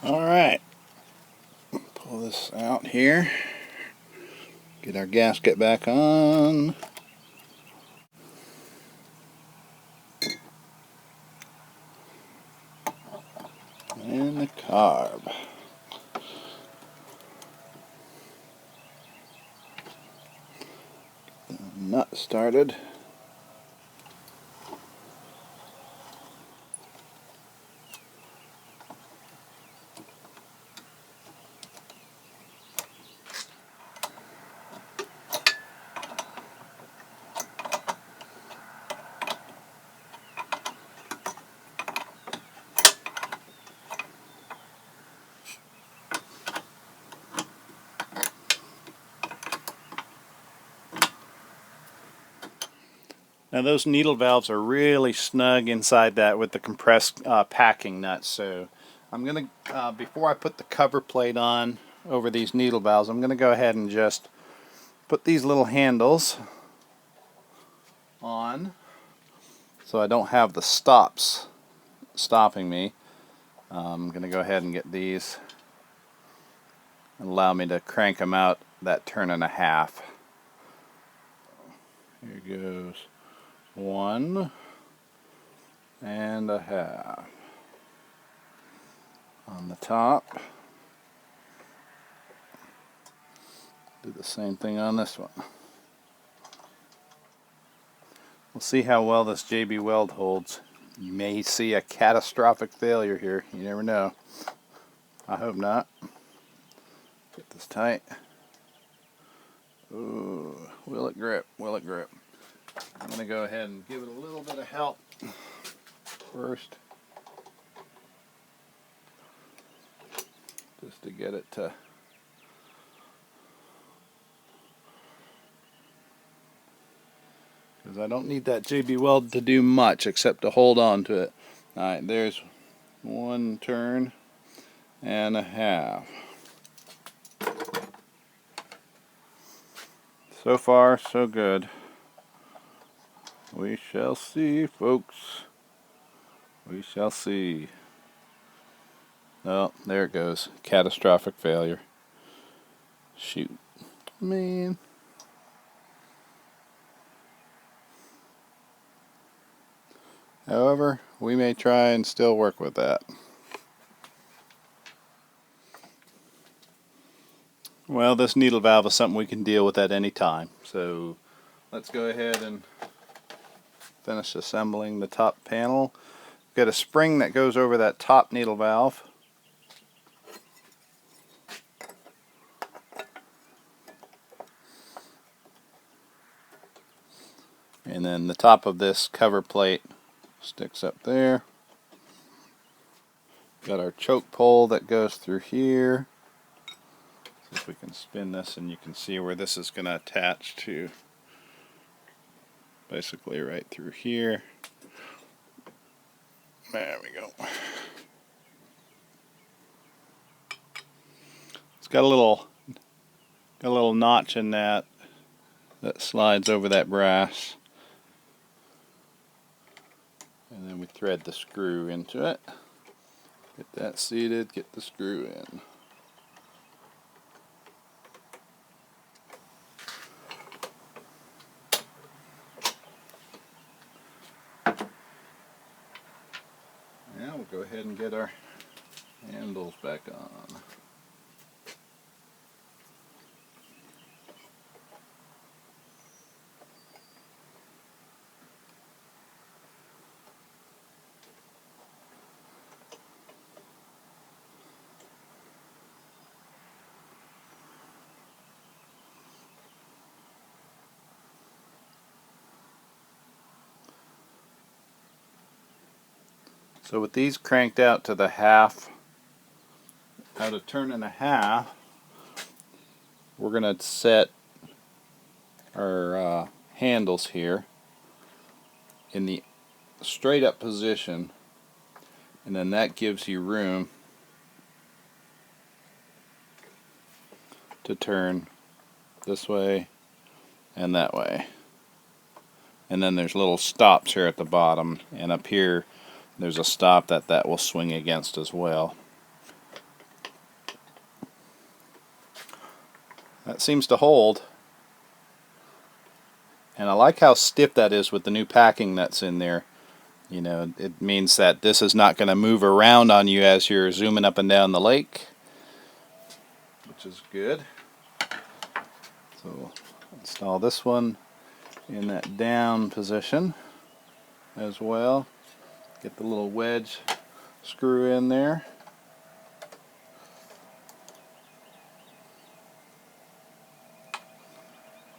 Alright, pull this out here, get our gasket back on. And the carb. Get the nut started. Now those needle valves are really snug inside that with the compressed packing nuts. So I'm going to, before I put the cover plate on over these needle valves, I'm going to go ahead and just put these little handles on so I don't have the stops stopping me. I'm going to go ahead and get these and allow me to crank them out that turn and a half. Here goes 1 and a half on the top. Do the same thing on this one. We'll see how well this JB Weld holds. You may see a catastrophic failure here. You never know. I hope not. Get this tight. Ooh, will it grip? Will it grip? I'm going to go ahead and give it a little bit of help first, just to get it to because I don't need that JB Weld to do much except to hold on to it. Alright, there's 1 turn and a half. So far, so good. We shall see, folks. We shall see. Oh, there it goes. Catastrophic failure. Shoot. Man. However, we may try and still work with that. Well, this needle valve is something we can deal with at any time. So let's go ahead and finish assembling the top panel. Got a spring that goes over that top needle valve. And then the top of this cover plate sticks up there. Got our choke pole that goes through here. See if we can spin this and you can see where this is going to attach to. Basically right through here. There we go. It's got a little notch in that slides over that brass. And then we thread the screw into it. Get that seated, get the screw in. Now we'll go ahead and get our handles back on. So with these cranked out to the half, out a turn and a half, we're going to set our handles here in the straight up position, and then that gives you room to turn this way and that way. And then there's little stops here at the bottom, and up here there's a stop that will swing against as well. That seems to hold. And I like how stiff that is with the new packing that's in there. You know, it means that this is not going to move around on you as you're zooming up and down the lake, which is good. So we'll install this one in that down position as well. Get the little wedge screw in there.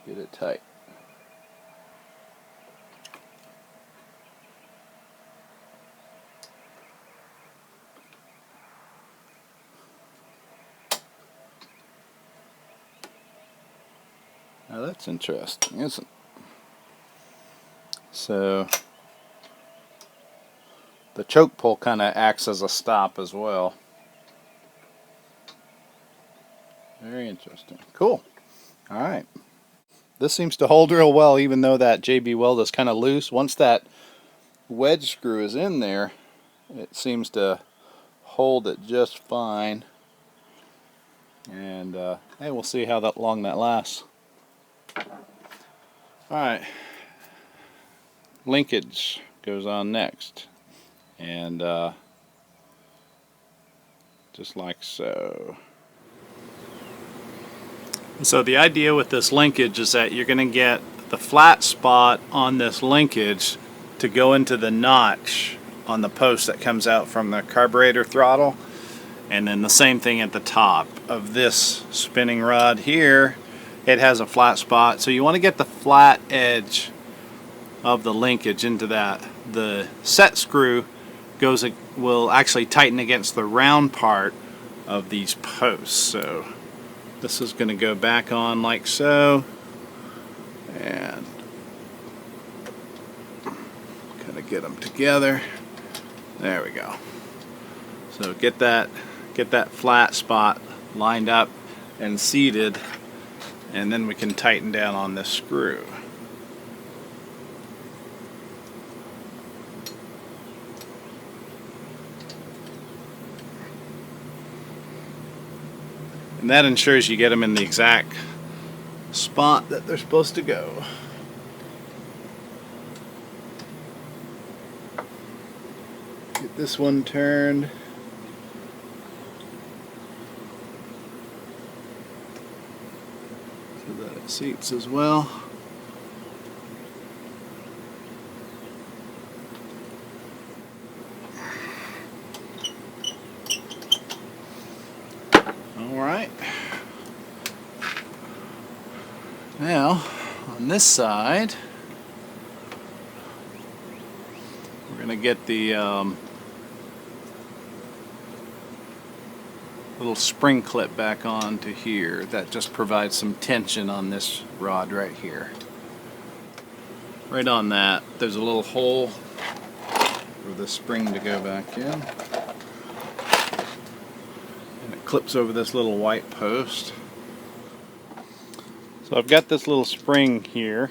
Get it tight. Now that's interesting, isn't it? So the choke pull kind of acts as a stop as well. Very interesting. Cool. Alright. This seems to hold real well, even though that JB weld is kind of loose. Once that wedge screw is in there, it seems to hold it just fine. And hey, we'll see how long that lasts. Alright. Linkage goes on next. And just like so. So the idea with this linkage is that you're going to get the flat spot on this linkage to go into the notch on the post that comes out from the carburetor throttle, and then the same thing at the top of this spinning rod here. It has a flat spot, so you want to get the flat edge of the linkage into that. The set screw will actually tighten against the round part of these posts. So this is going to go back on like so, and kind of get them together. There we go. So get that flat spot lined up and seated, and then we can tighten down on this screw. And that ensures you get them in the exact spot that they're supposed to go. Get this one turned. So that it seats as well. Alright. Now, on this side, we're going to get the little spring clip back onto here. That just provides some tension on this rod right here. Right on that, there's a little hole for the spring to go back in. And it clips over this little white post. So I've got this little spring here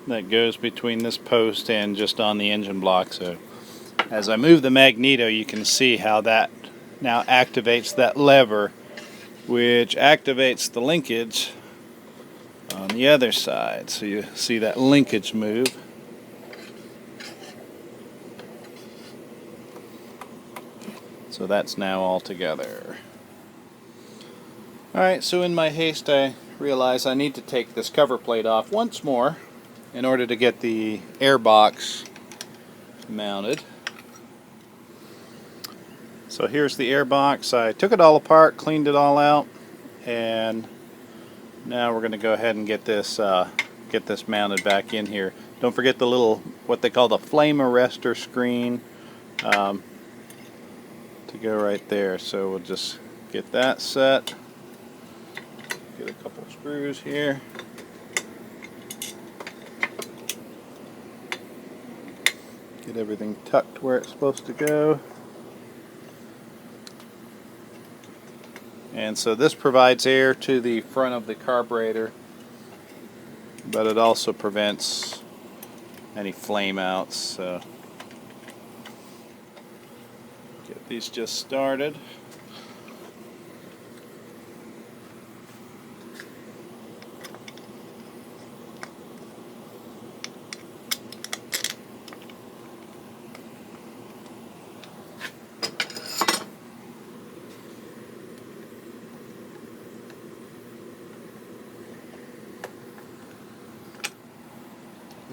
that goes between this post and just on the engine block. So as I move the Magneto, you can see how that now activates that lever, which activates the linkage on the other side. So you see that linkage move. So that's now all together. Alright, so in my haste I realize I need to take this cover plate off once more in order to get the airbox mounted. So here's the airbox. I took it all apart, cleaned it all out, and now we're going to go ahead and get this mounted back in here. Don't forget the little, what they call the flame arrestor screen to go right there. So we'll just get that set. Get a couple screws here. Get everything tucked where it's supposed to go. And so this provides air to the front of the carburetor, but it also prevents any flame outs. So get these just started.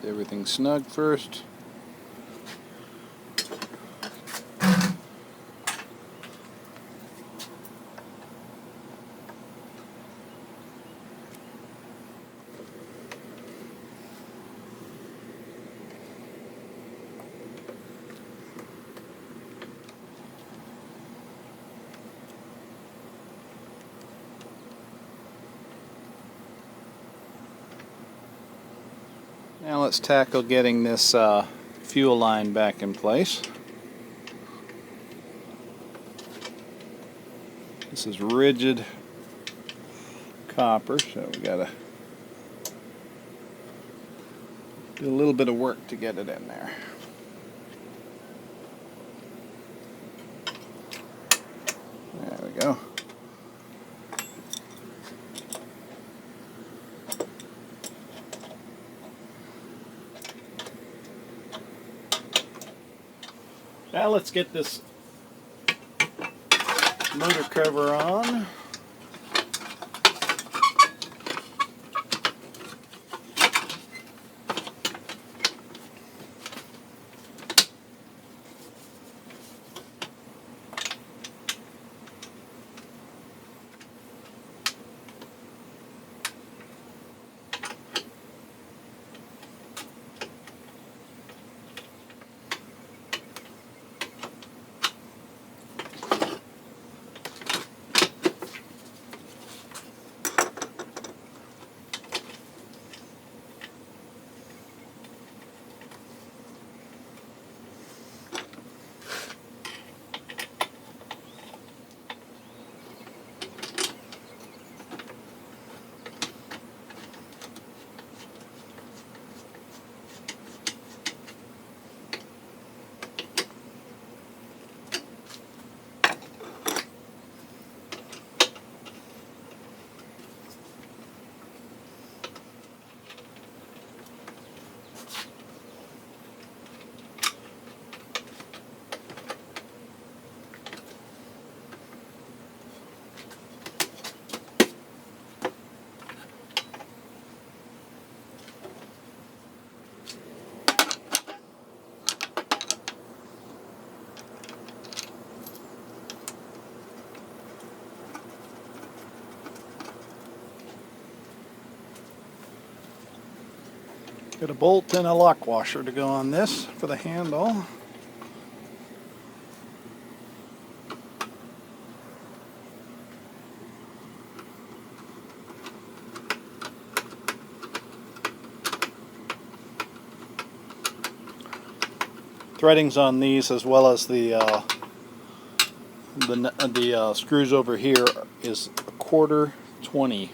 everything snug first. Now let's tackle getting this fuel line back in place. This is rigid copper, so we gotta do a little bit of work to get it in there. There we go. Now let's get this motor cover on. Got a bolt and a lock washer to go on this for the handle. Threadings on these, as well as the screws over here, is 1/4 20.